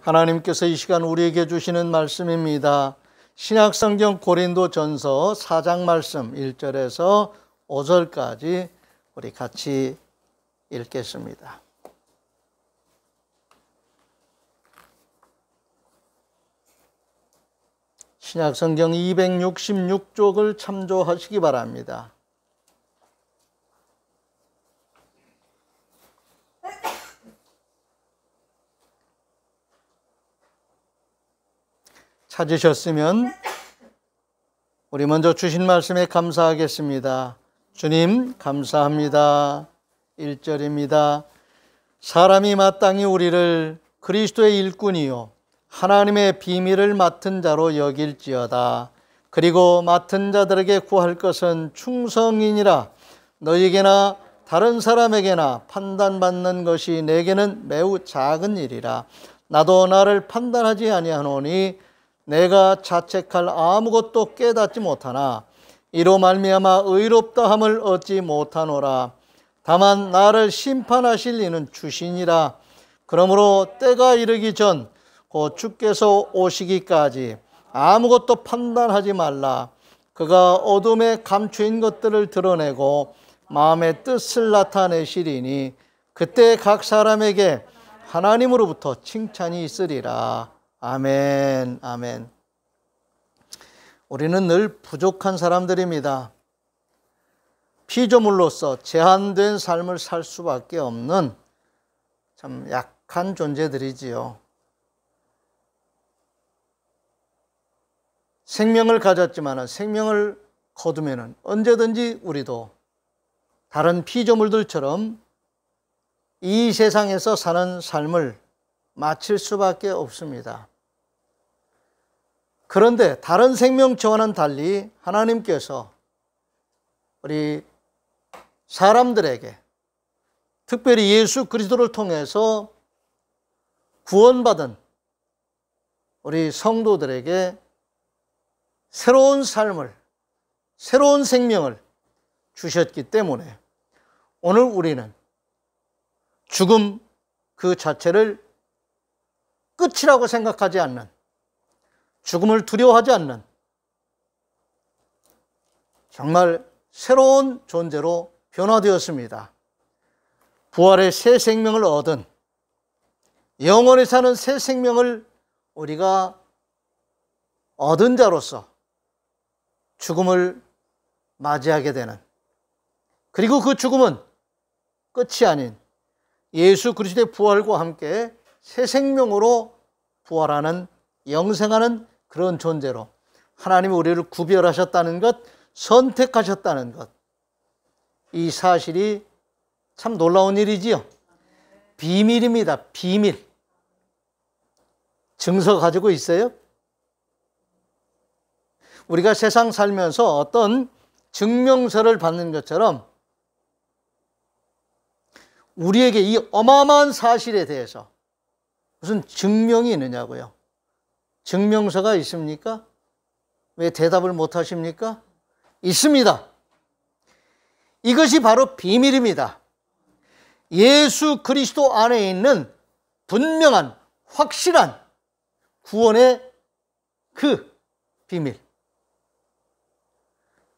하나님께서 이 시간 우리에게 주시는 말씀입니다. 신약성경 고린도전서 4장 말씀 1절에서 5절까지 우리 같이 읽겠습니다. 신약성경 266쪽을 참조하시기 바랍니다. 찾으셨으면 우리 먼저 주신 말씀에 감사하겠습니다. 주님 감사합니다. 1절입니다. 사람이 마땅히 우리를 그리스도의 일꾼이요 하나님의 비밀을 맡은 자로 여길지어다. 그리고 맡은 자들에게 구할 것은 충성이니라. 너희에게나 다른 사람에게나 판단받는 것이 내게는 매우 작은 일이라. 나도 나를 판단하지 아니하노니 내가 자책할 아무것도 깨닫지 못하나 이로 말미암아 의롭다함을 얻지 못하노라. 다만 나를 심판하실 이는 주시니라. 그러므로 때가 이르기 전 곧 주께서 오시기까지 아무것도 판단하지 말라. 그가 어둠에 감추인 것들을 드러내고 마음의 뜻을 나타내시리니 그때 각 사람에게 하나님으로부터 칭찬이 있으리라. 아멘, 아멘. 우리는 늘 부족한 사람들입니다. 피조물로서 제한된 삶을 살 수밖에 없는 참 약한 존재들이지요. 생명을 가졌지만 생명을 거두면 언제든지 우리도 다른 피조물들처럼 이 세상에서 사는 삶을 마칠 수밖에 없습니다. 그런데 다른 생명체와는 달리 하나님께서 우리 사람들에게 특별히 예수 그리스도를 통해서 구원받은 우리 성도들에게 새로운 삶을, 새로운 생명을 주셨기 때문에 오늘 우리는 죽음 그 자체를 끝이라고 생각하지 않는, 죽음을 두려워하지 않는 정말 새로운 존재로 변화되었습니다. 부활의 새 생명을 얻은, 영원히 사는 새 생명을 우리가 얻은 자로서 죽음을 맞이하게 되는, 그리고 그 죽음은 끝이 아닌 예수 그리스도의 부활과 함께 새 생명으로 부활하는, 영생하는 그런 존재로 하나님이 우리를 구별하셨다는 것, 선택하셨다는 것, 이 사실이 참 놀라운 일이지요. 비밀입니다. 비밀. 증서 가지고 있어요? 우리가 세상 살면서 어떤 증명서를 받는 것처럼 우리에게 이 어마어마한 사실에 대해서 무슨 증명이 있느냐고요. 증명서가 있습니까? 왜 대답을 못 하십니까? 있습니다. 이것이 바로 비밀입니다. 예수 그리스도 안에 있는 분명한, 확실한 구원의 그 비밀.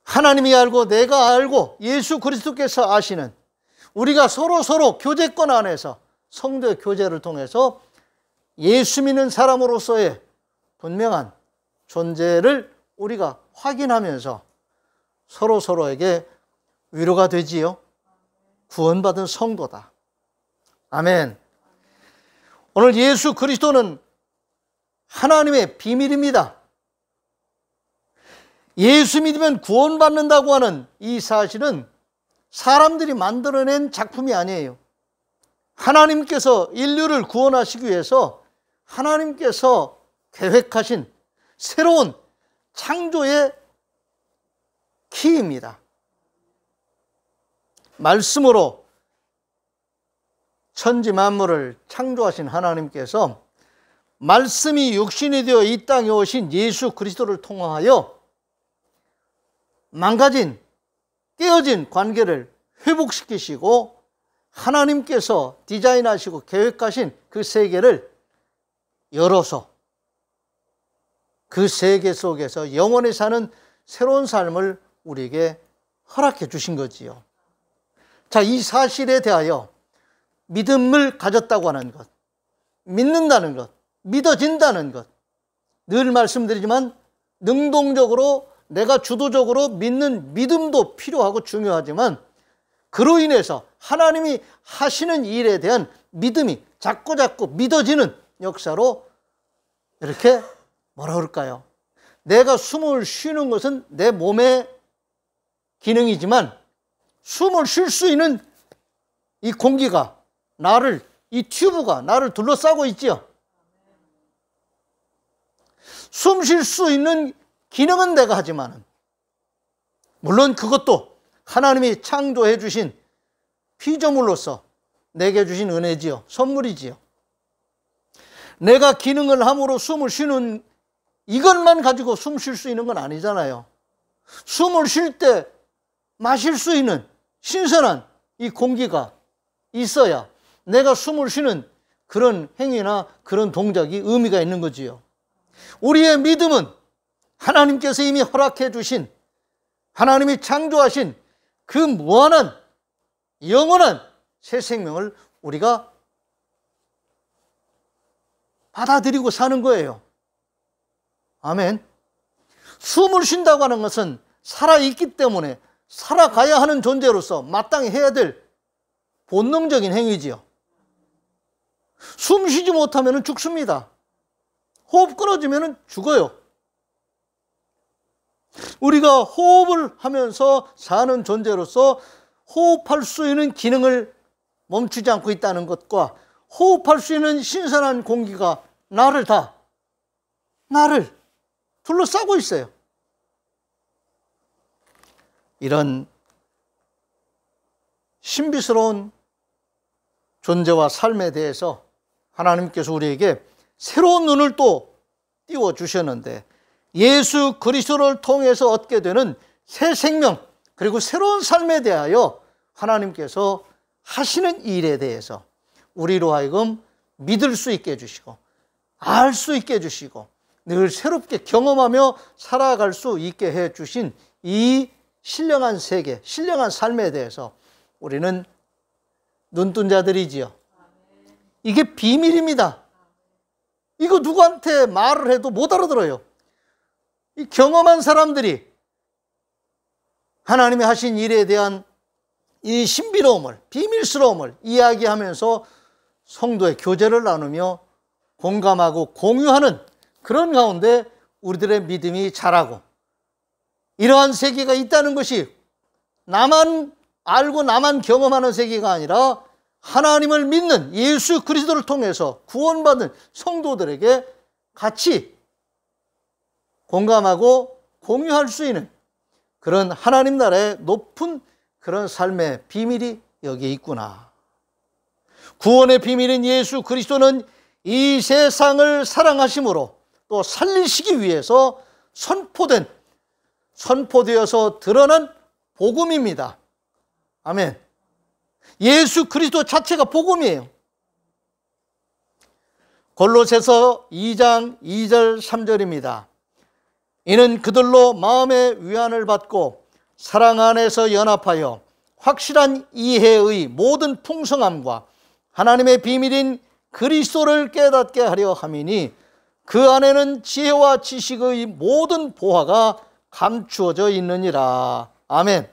하나님이 알고 내가 알고 예수 그리스도께서 아시는, 우리가 서로 교제권 안에서 성도의 교제를 통해서 예수 믿는 사람으로서의 분명한 존재를 우리가 확인하면서 서로에게 위로가 되지요. 구원받은 성도다. 아멘. 오늘 예수 그리스도는 하나님의 비밀입니다. 예수 믿으면 구원받는다고 하는 이 사실은 사람들이 만들어낸 작품이 아니에요. 하나님께서 인류를 구원하시기 위해서 하나님께서 계획하신 새로운 창조의 키입니다. 말씀으로 천지 만물을 창조하신 하나님께서 말씀이 육신이 되어 이 땅에 오신 예수 그리스도를 통하여 망가진, 깨어진 관계를 회복시키시고 하나님께서 디자인하시고 계획하신 그 세계를 열어서 그 세계 속에서 영원히 사는 새로운 삶을 우리에게 허락해 주신 거지요. 자, 이 사실에 대하여 믿음을 가졌다고 하는 것, 믿는다는 것, 믿어진다는 것, 늘 말씀드리지만 능동적으로 내가 주도적으로 믿는 믿음도 필요하고 중요하지만 그로 인해서 하나님이 하시는 일에 대한 믿음이 자꾸자꾸 믿어지는 역사로 이렇게 뭐라 그럴까요? 내가 숨을 쉬는 것은 내 몸의 기능이지만 숨을 쉴 수 있는 이 공기가 나를, 이 튜브가 나를 둘러싸고 있지요. 숨 쉴 수 있는 기능은 내가 하지만 물론 그것도 하나님이 창조해 주신 피조물로서 내게 주신 은혜지요. 선물이지요. 내가 기능을 함으로 숨을 쉬는 이것만 가지고 숨 쉴 수 있는 건 아니잖아요. 숨을 쉴 때 마실 수 있는 신선한 이 공기가 있어야 내가 숨을 쉬는 그런 행위나 그런 동작이 의미가 있는 거지요. 우리의 믿음은 하나님께서 이미 허락해 주신, 하나님이 창조하신 그 무한한 영원한 새 생명을 우리가 받아들이고 사는 거예요. 아멘. 숨을 쉰다고 하는 것은 살아있기 때문에 살아가야 하는 존재로서 마땅히 해야 될 본능적인 행위지요. 숨 쉬지 못하면 죽습니다. 호흡 끊어지면 죽어요. 우리가 호흡을 하면서 사는 존재로서 호흡할 수 있는 기능을 멈추지 않고 있다는 것과 호흡할 수 있는 신선한 공기가 나를 둘러싸고 있어요. 이런 신비스러운 존재와 삶에 대해서 하나님께서 우리에게 새로운 눈을 또 띄워주셨는데 예수 그리스도를 통해서 얻게 되는 새 생명 그리고 새로운 삶에 대하여 하나님께서 하시는 일에 대해서 우리로 하여금 믿을 수 있게 해주시고 알 수 있게 해주시고 늘 새롭게 경험하며 살아갈 수 있게 해주신 이 신령한 세계, 신령한 삶에 대해서 우리는 눈뜬 자들이지요. 이게 비밀입니다. 이거 누구한테 말을 해도 못 알아들어요. 이 경험한 사람들이 하나님이 하신 일에 대한 이 신비로움을, 비밀스러움을 이야기하면서 성도의 교제를 나누며 공감하고 공유하는 그런 가운데 우리들의 믿음이 자라고 이러한 세계가 있다는 것이 나만 알고 나만 경험하는 세계가 아니라 하나님을 믿는 예수 그리스도를 통해서 구원받은 성도들에게 같이 공감하고 공유할 수 있는 그런 하나님 나라의 높은 그런 삶의 비밀이 여기에 있구나. 구원의 비밀인 예수 그리스도는 이 세상을 사랑하심으로 또 살리시기 위해서 선포되어서 드러난 복음입니다. 아멘. 예수 그리스도 자체가 복음이에요. 골로새서 2장 2절 3절입니다. 이는 그들로 마음의 위안을 받고 사랑 안에서 연합하여 확실한 이해의 모든 풍성함과 하나님의 비밀인 그리스도를 깨닫게 하려 함이니 그 안에는 지혜와 지식의 모든 보화가 감추어져 있느니라. 아멘.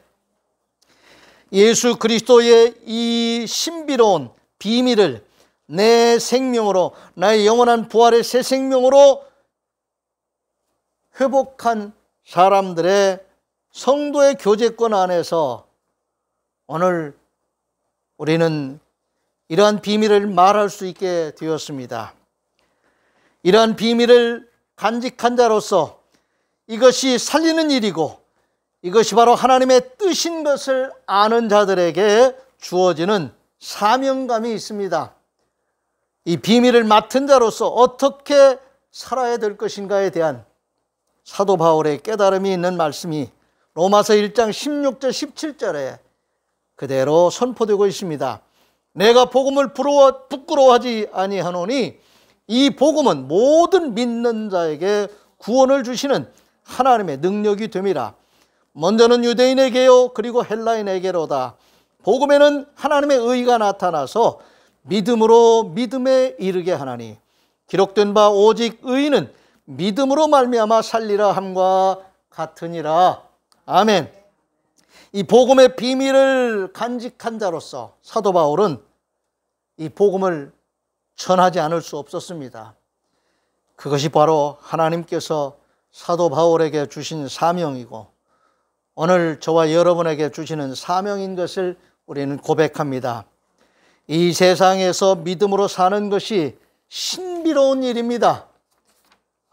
예수 그리스도의 이 신비로운 비밀을 내 생명으로, 나의 영원한 부활의 새 생명으로 회복한 사람들의 성도의 교제권 안에서 오늘 우리는 이러한 비밀을 말할 수 있게 되었습니다. 이러한 비밀을 간직한 자로서 이것이 살리는 일이고 이것이 바로 하나님의 뜻인 것을 아는 자들에게 주어지는 사명감이 있습니다. 이 비밀을 맡은 자로서 어떻게 살아야 될 것인가에 대한 사도 바울의 깨달음이 있는 말씀이 로마서 1장 16절 17절에 그대로 선포되고 있습니다. 내가 복음을 부끄러워하지 아니하노니 이 복음은 모든 믿는 자에게 구원을 주시는 하나님의 능력이 됨이라. 먼저는 유대인에게요 그리고 헬라인에게로다. 복음에는 하나님의 의가 나타나서 믿음으로 믿음에 이르게 하나니 기록된 바 오직 의인은 믿음으로 말미암아 살리라 함과 같으니라. 아멘. 이 복음의 비밀을 간직한 자로서 사도 바울은 이 복음을 전하지 않을 수 없었습니다. 그것이 바로 하나님께서 사도 바울에게 주신 사명이고 오늘 저와 여러분에게 주시는 사명인 것을 우리는 고백합니다. 이 세상에서 믿음으로 사는 것이 신비로운 일입니다.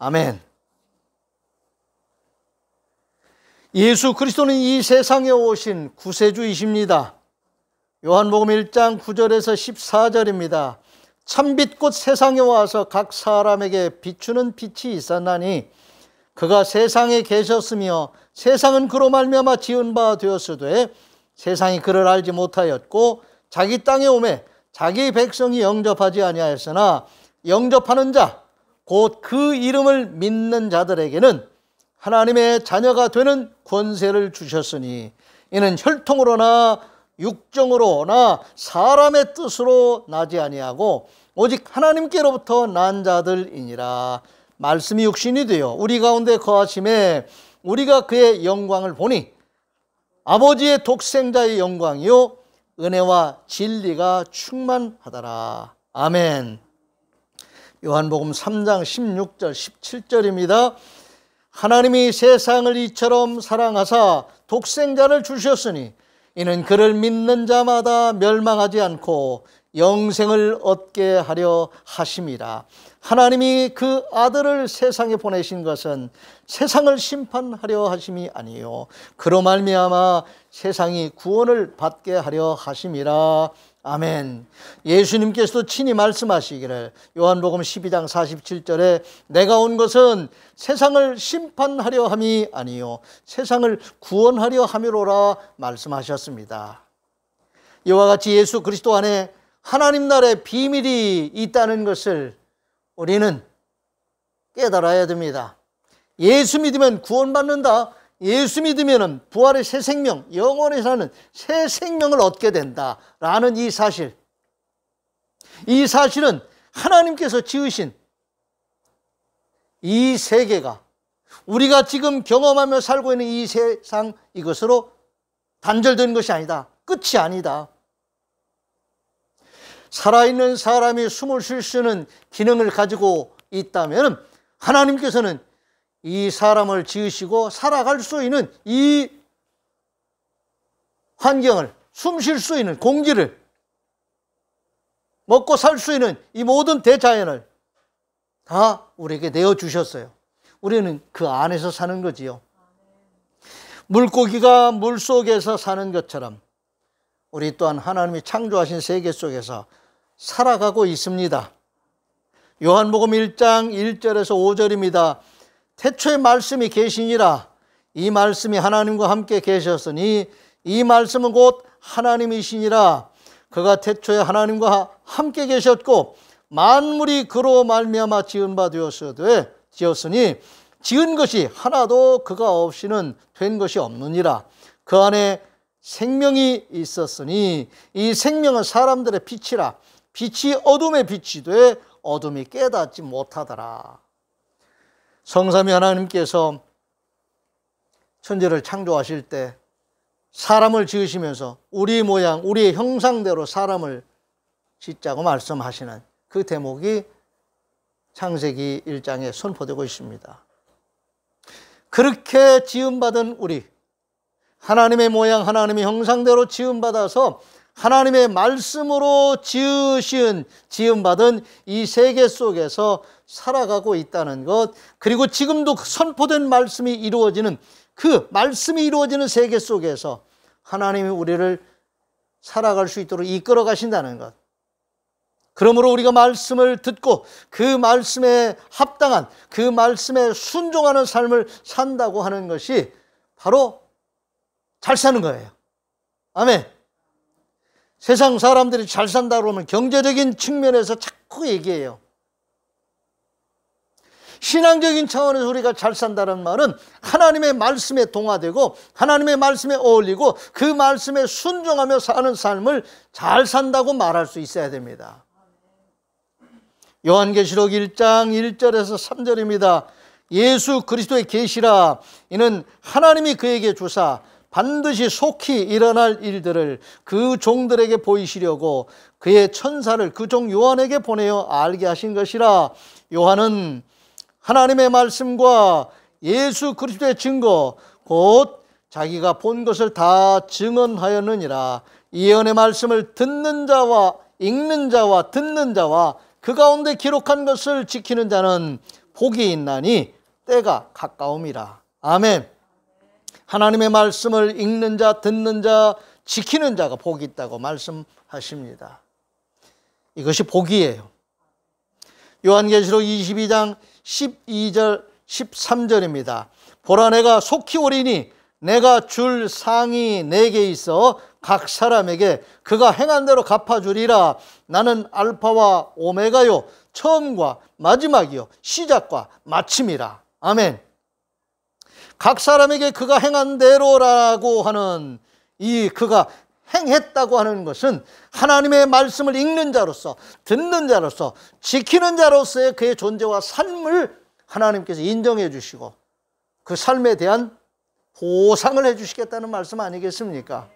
아멘. 예수 그리스도는 이 세상에 오신 구세주이십니다. 요한복음 1장 9절에서 14절입니다. 참빛 곧 세상에 와서 각 사람에게 비추는 빛이 있었나니 그가 세상에 계셨으며 세상은 그로 말미암아 지은 바 되었으되 세상이 그를 알지 못하였고 자기 땅에 오매 자기 백성이 영접하지 아니하였으나 영접하는 자 곧 그 이름을 믿는 자들에게는 하나님의 자녀가 되는 권세를 주셨으니 이는 혈통으로나 육정으로나 사람의 뜻으로 나지 아니하고 오직 하나님께로부터 난 자들이니라. 말씀이 육신이 되어 우리 가운데 거하심에 우리가 그의 영광을 보니 아버지의 독생자의 영광이요 은혜와 진리가 충만하더라. 아멘. 요한복음 3장 16절 17절입니다. 하나님이 세상을 이처럼 사랑하사 독생자를 주셨으니 이는 그를 믿는 자마다 멸망하지 않고 영생을 얻게 하려 하심이라. 하나님이 그 아들을 세상에 보내신 것은 세상을 심판하려 하심이 아니요 그로 말미암아 세상이 구원을 받게 하려 하심이라. 아멘. 예수님께서도 친히 말씀하시기를 요한복음 12장 47절에 내가 온 것은 세상을 심판하려 함이 아니요 세상을 구원하려 함이로라 말씀하셨습니다. 이와 같이 예수 그리스도 안에 하나님 나라의 비밀이 있다는 것을 우리는 깨달아야 됩니다. 예수 믿으면 구원받는다. 예수 믿으면 부활의 새 생명, 영원히 사는 새 생명을 얻게 된다라는 이 사실. 이 사실은 하나님께서 지으신 이 세계가 우리가 지금 경험하며 살고 있는 이 세상 이것으로 단절된 것이 아니다. 끝이 아니다. 살아있는 사람이 숨을 쉴 수 있는 기능을 가지고 있다면 하나님께서는 이 사람을 지으시고 살아갈 수 있는 이 환경을, 숨 쉴 수 있는 공기를, 먹고 살 수 있는 이 모든 대자연을 다 우리에게 내어주셨어요. 우리는 그 안에서 사는 거지요. 물고기가 물속에서 사는 것처럼 우리 또한 하나님이 창조하신 세계 속에서 살아가고 있습니다. 요한복음 1장 1절에서 5절입니다. 태초에 말씀이 계시니라. 이 말씀이 하나님과 함께 계셨으니 이 말씀은 곧 하나님이시니라. 그가 태초에 하나님과 함께 계셨고 만물이 그로 말미암아 지은 바 되었으니 지은 것이 하나도 그가 없이는 된 것이 없느니라. 그 안에 생명이 있었으니 이 생명은 사람들의 빛이라. 빛이 어둠에 빛이 돼 어둠이 깨닫지 못하더라. 성삼위 하나님께서 천지를 창조하실 때 사람을 지으시면서 우리 모양, 우리의 형상대로 사람을 짓자고 말씀하시는 그 대목이 창세기 1장에 선포되고 있습니다. 그렇게 지음받은 우리, 하나님의 모양, 하나님의 형상대로 지음받아서 하나님의 말씀으로 지음받은 이 세계 속에서 살아가고 있다는 것, 그리고 지금도 선포된 말씀이 이루어지는 그 말씀이 이루어지는 세계 속에서 하나님이 우리를 살아갈 수 있도록 이끌어 가신다는 것. 그러므로 우리가 말씀을 듣고 그 말씀에 합당한, 그 말씀에 순종하는 삶을 산다고 하는 것이 바로 잘 사는 거예요. 아멘. 세상 사람들이 잘 산다고 하면 경제적인 측면에서 자꾸 얘기해요. 신앙적인 차원에서 우리가 잘 산다는 말은 하나님의 말씀에 동화되고 하나님의 말씀에 어울리고 그 말씀에 순종하며 사는 삶을 잘 산다고 말할 수 있어야 됩니다. 요한계시록 1장 1절에서 3절입니다. 예수 그리스도의 계시라. 이는 하나님이 그에게 주사 반드시 속히 일어날 일들을 그 종들에게 보이시려고 그의 천사를 그 종 요한에게 보내어 알게 하신 것이라. 요한은 하나님의 말씀과 예수 그리스도의 증거 곧 자기가 본 것을 다 증언하였느니라. 이 예언의 말씀을 듣는 자와 읽는 자와 듣는 자와 그 가운데 기록한 것을 지키는 자는 복이 있나니 때가 가까움이라. 아멘. 하나님의 말씀을 읽는 자, 듣는 자, 지키는 자가 복이 있다고 말씀하십니다. 이것이 복이에요. 요한계시록 22장 12절 13절입니다. 보라 내가 속히 오리니 내가 줄 상이 내게 있어 각 사람에게 그가 행한 대로 갚아주리라. 나는 알파와 오메가요 처음과 마지막이요 시작과 마침이라. 아멘. 각 사람에게 그가 행한 대로라고 하는 이 그가 행했다고 하는 것은 하나님의 말씀을 읽는 자로서 듣는 자로서 지키는 자로서의 그의 존재와 삶을 하나님께서 인정해 주시고 그 삶에 대한 보상을 해 주시겠다는 말씀 아니겠습니까?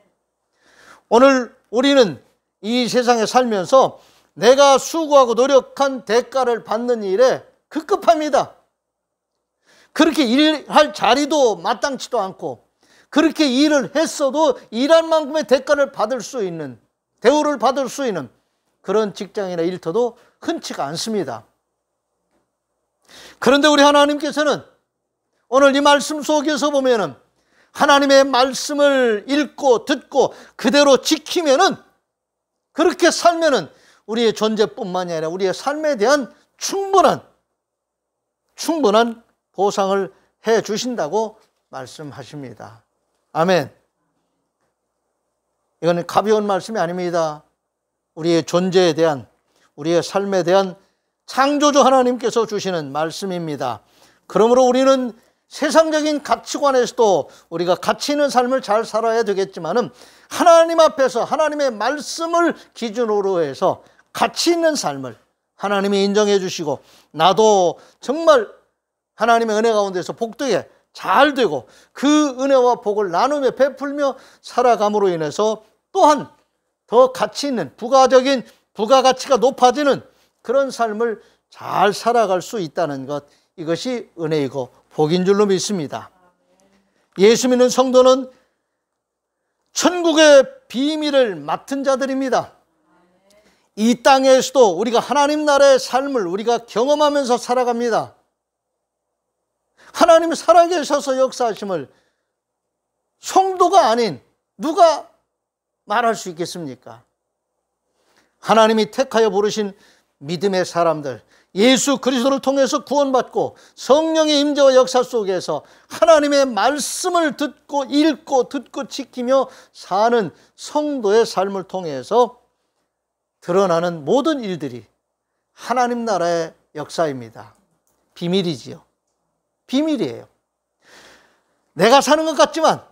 오늘 우리는 이 세상에 살면서 내가 수고하고 노력한 대가를 받는 일에 급급합니다. 그렇게 일할 자리도 마땅치도 않고 그렇게 일을 했어도 일한 만큼의 대가를 받을 수 있는, 대우를 받을 수 있는 그런 직장이나 일터도 흔치가 않습니다. 그런데 우리 하나님께서는 오늘 이 말씀 속에서 보면은 하나님의 말씀을 읽고 듣고 그대로 지키면은, 그렇게 살면은 우리의 존재뿐만이 아니라 우리의 삶에 대한 충분한 보상을 해 주신다고 말씀하십니다. 아멘. 이거는 가벼운 말씀이 아닙니다. 우리의 존재에 대한, 우리의 삶에 대한 창조주 하나님께서 주시는 말씀입니다. 그러므로 우리는 세상적인 가치관에서도 우리가 가치 있는 삶을 잘 살아야 되겠지만은 하나님 앞에서 하나님의 말씀을 기준으로 해서 가치 있는 삶을 하나님이 인정해 주시고 나도 정말 하나님의 은혜 가운데서 복되게 잘 되고 그 은혜와 복을 나누며 베풀며 살아감으로 인해서 또한 더 가치 있는 부가적인 부가가치가 높아지는 그런 삶을 잘 살아갈 수 있다는 것, 이것이 은혜이고 복인 줄로 믿습니다. 예수 믿는 성도는 천국의 비밀을 맡은 자들입니다. 이 땅에서도 우리가 하나님 나라의 삶을 우리가 경험하면서 살아갑니다. 하나님이 살아계셔서 역사하심을 성도가 아닌 누가 말할 수 있겠습니까? 하나님이 택하여 부르신 믿음의 사람들, 예수 그리스도를 통해서 구원받고 성령의 임재와 역사 속에서 하나님의 말씀을 듣고 읽고 듣고 지키며 사는 성도의 삶을 통해서 드러나는 모든 일들이 하나님 나라의 역사입니다. 비밀이지요. 비밀이에요. 내가 사는 것 같지만,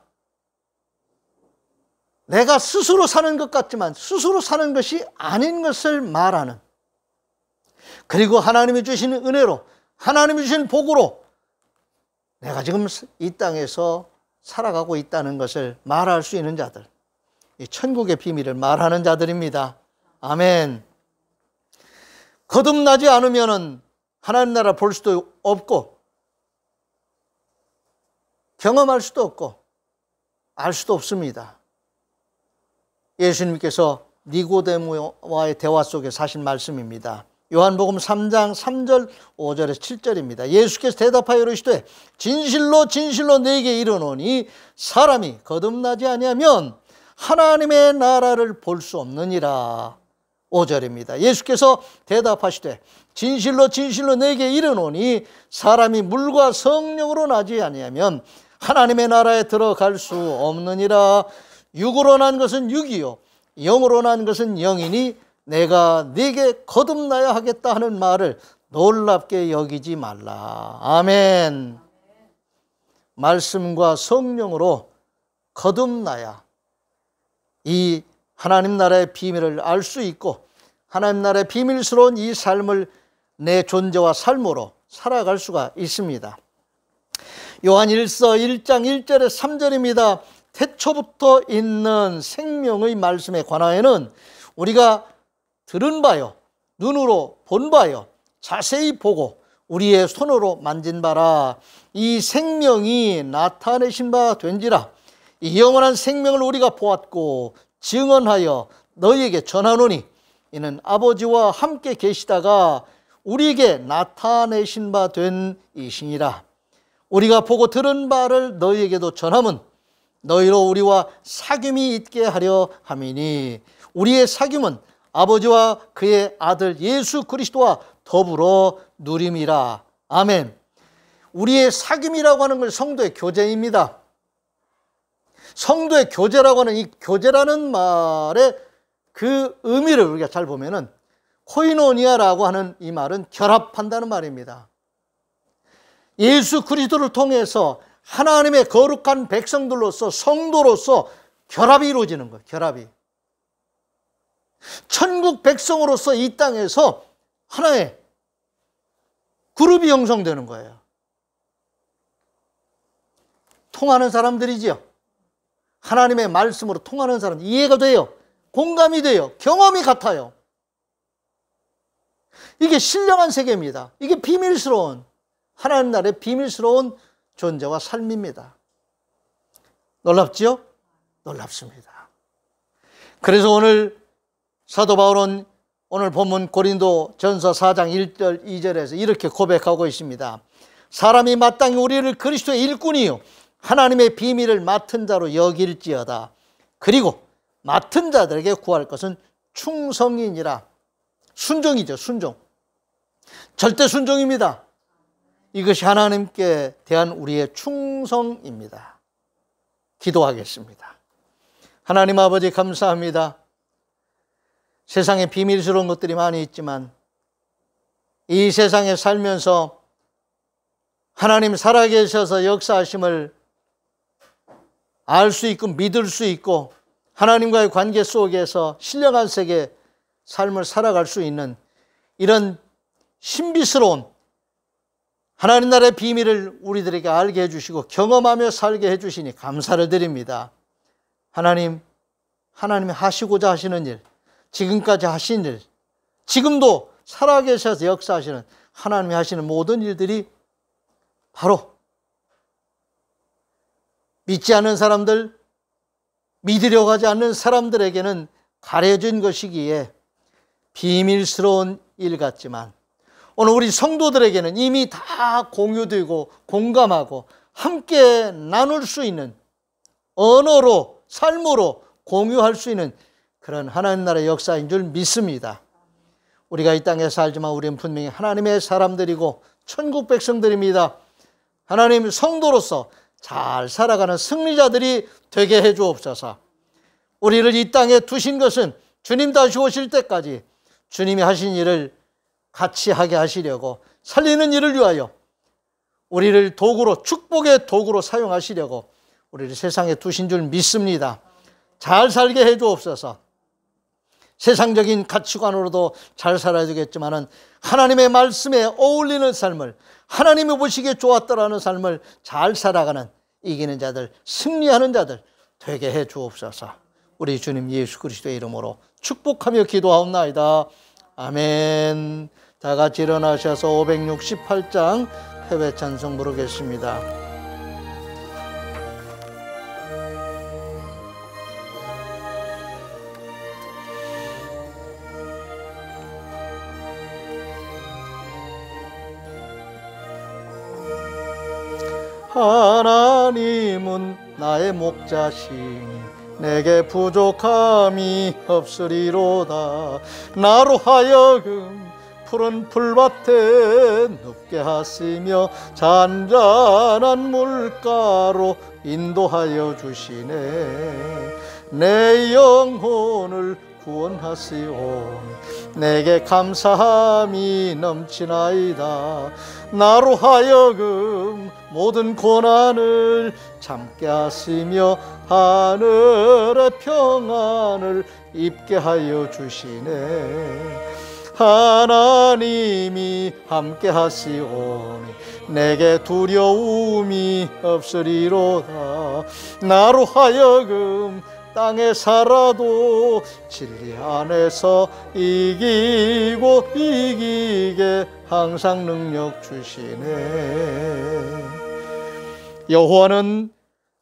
내가 스스로 사는 것 같지만 스스로 사는 것이 아닌 것을 말하는, 그리고 하나님이 주시는 은혜로, 하나님이 주신 복으로 내가 지금 이 땅에서 살아가고 있다는 것을 말할 수 있는 자들, 이 천국의 비밀을 말하는 자들입니다. 아멘. 거듭나지 않으면 하나님 나라 볼 수도 없고 경험할 수도 없고 알 수도 없습니다. 예수님께서 니고데모와의 대화 속에 하신 말씀입니다. 요한복음 3장 3절 5절에서 7절입니다. 예수께서 대답하여 이르시되 진실로 진실로 네게 이르노니 사람이 거듭나지 아니하면 하나님의 나라를 볼 수 없느니라. 5절입니다. 예수께서 대답하시되 진실로 진실로 네게 이르노니 사람이 물과 성령으로 나지 아니하면 하나님의 나라에 들어갈 수 없느니라. 육으로 난 것은 육이요 영으로 난 것은 영이니 내가 네게 거듭나야 하겠다 하는 말을 놀랍게 여기지 말라. 아멘. 말씀과 성령으로 거듭나야 이 하나님 나라의 비밀을 알 수 있고 하나님 나라의 비밀스러운 이 삶을 내 존재와 삶으로 살아갈 수가 있습니다. 요한 1서 1장 1절에 3절입니다. 태초부터 있는 생명의 말씀에 관하여는 우리가 들은 바요, 눈으로 본 바요, 자세히 보고 우리의 손으로 만진 바라. 이 생명이 나타내신 바 된지라. 이 영원한 생명을 우리가 보았고 증언하여 너희에게 전하노니 이는 아버지와 함께 계시다가 우리에게 나타내신 바 된 이시니라. 우리가 보고 들은 바를 너희에게도 전함은 너희로 우리와 사귐이 있게 하려 함이니 우리의 사귐은 아버지와 그의 아들 예수 그리스도와 더불어 누림이라. 아멘. 우리의 사귐이라고 하는 건 성도의 교제입니다. 성도의 교제라고 하는 이 교제라는 말의 그 의미를 우리가 잘 보면은 코이노니아라고 하는 이 말은 결합한다는 말입니다. 예수 그리스도를 통해서 하나님의 거룩한 백성들로서 성도로서 결합이 이루어지는 거예요. 결합이. 천국 백성으로서 이 땅에서 하나의 그룹이 형성되는 거예요. 통하는 사람들이지요. 하나님의 말씀으로 통하는 사람, 이해가 돼요. 공감이 돼요. 경험이 같아요. 이게 신령한 세계입니다. 이게 비밀스러운 하나님 나라의 비밀스러운 존재와 삶입니다. 놀랍지요? 놀랍습니다. 그래서 오늘 사도 바울은 오늘 본문 고린도 전서 4장 1절 2절에서 이렇게 고백하고 있습니다. 사람이 마땅히 우리를 그리스도의 일꾼이요 하나님의 비밀을 맡은 자로 여길지어다. 그리고 맡은 자들에게 구할 것은 충성이니라. 순종이죠. 순종. 절대 순종입니다. 이것이 하나님께 대한 우리의 충성입니다. 기도하겠습니다. 하나님 아버지 감사합니다. 세상에 비밀스러운 것들이 많이 있지만 이 세상에 살면서 하나님 살아계셔서 역사하심을 알 수 있고 믿을 수 있고 하나님과의 관계 속에서 신령한 세계 삶을 살아갈 수 있는 이런 신비스러운 하나님 나라의 비밀을 우리들에게 알게 해주시고 경험하며 살게 해주시니 감사를 드립니다. 하나님이 하시고자 하시는 일, 지금까지 하신 일, 지금도 살아계셔서 역사하시는 하나님이 하시는 모든 일들이 바로 믿지 않는 사람들, 믿으려고 하지 않는 사람들에게는 가려진 것이기에 비밀스러운 일 같지만 오늘 우리 성도들에게는 이미 다 공유되고 공감하고 함께 나눌 수 있는 언어로 삶으로 공유할 수 있는 그런 하나님 나라의 역사인 줄 믿습니다. 우리가 이 땅에 살지만 우리는 분명히 하나님의 사람들이고 천국 백성들입니다. 하나님 성도로서 잘 살아가는 승리자들이 되게 해 주옵소서. 우리를 이 땅에 두신 것은 주님 다시 오실 때까지 주님이 하신 일을 같이 하게 하시려고 살리는 일을 위하여 우리를 도구로 축복의 도구로 사용하시려고 우리를 세상에 두신 줄 믿습니다. 잘 살게 해 주옵소서. 세상적인 가치관으로도 잘 살아야 되겠지만 하나님의 말씀에 어울리는 삶을 하나님이 보시기에 좋았더라는 삶을 잘 살아가는 이기는 자들, 승리하는 자들 되게 해 주옵소서. 우리 주님 예수 그리스도의 이름으로 축복하며 기도하옵나이다. 아멘. 다 같이 일어나셔서 568장 패배 찬송 부르겠습니다. 하나님은 나의 목자시니 내게 부족함이 없으리로다. 나로 하여금 푸른 풀밭에 눕게 하시며 잔잔한 물가로 인도하여 주시네. 내 영혼을 구원하시오. 내게 감사함이 넘치나이다. 나로 하여금 모든 고난을 참게 하시며 하늘의 평안을 입게 하여 주시네. 하나님이 함께 하시오니 내게 두려움이 없으리로다. 나로 하여금 땅에 살아도 진리 안에서 이기고 이기게 항상 능력 주시네. 여호와는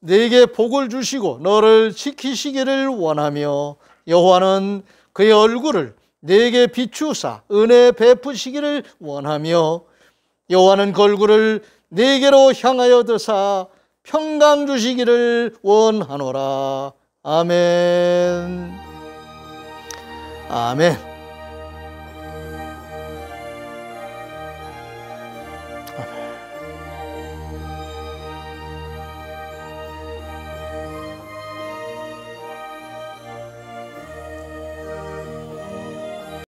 네게 복을 주시고 너를 지키시기를 원하며 여호와는 그의 얼굴을 네게 비추사 은혜 베푸시기를 원하며 여호와는 그 얼굴을 네게로 향하여 드사 평강 주시기를 원하노라. 아멘. 아멘.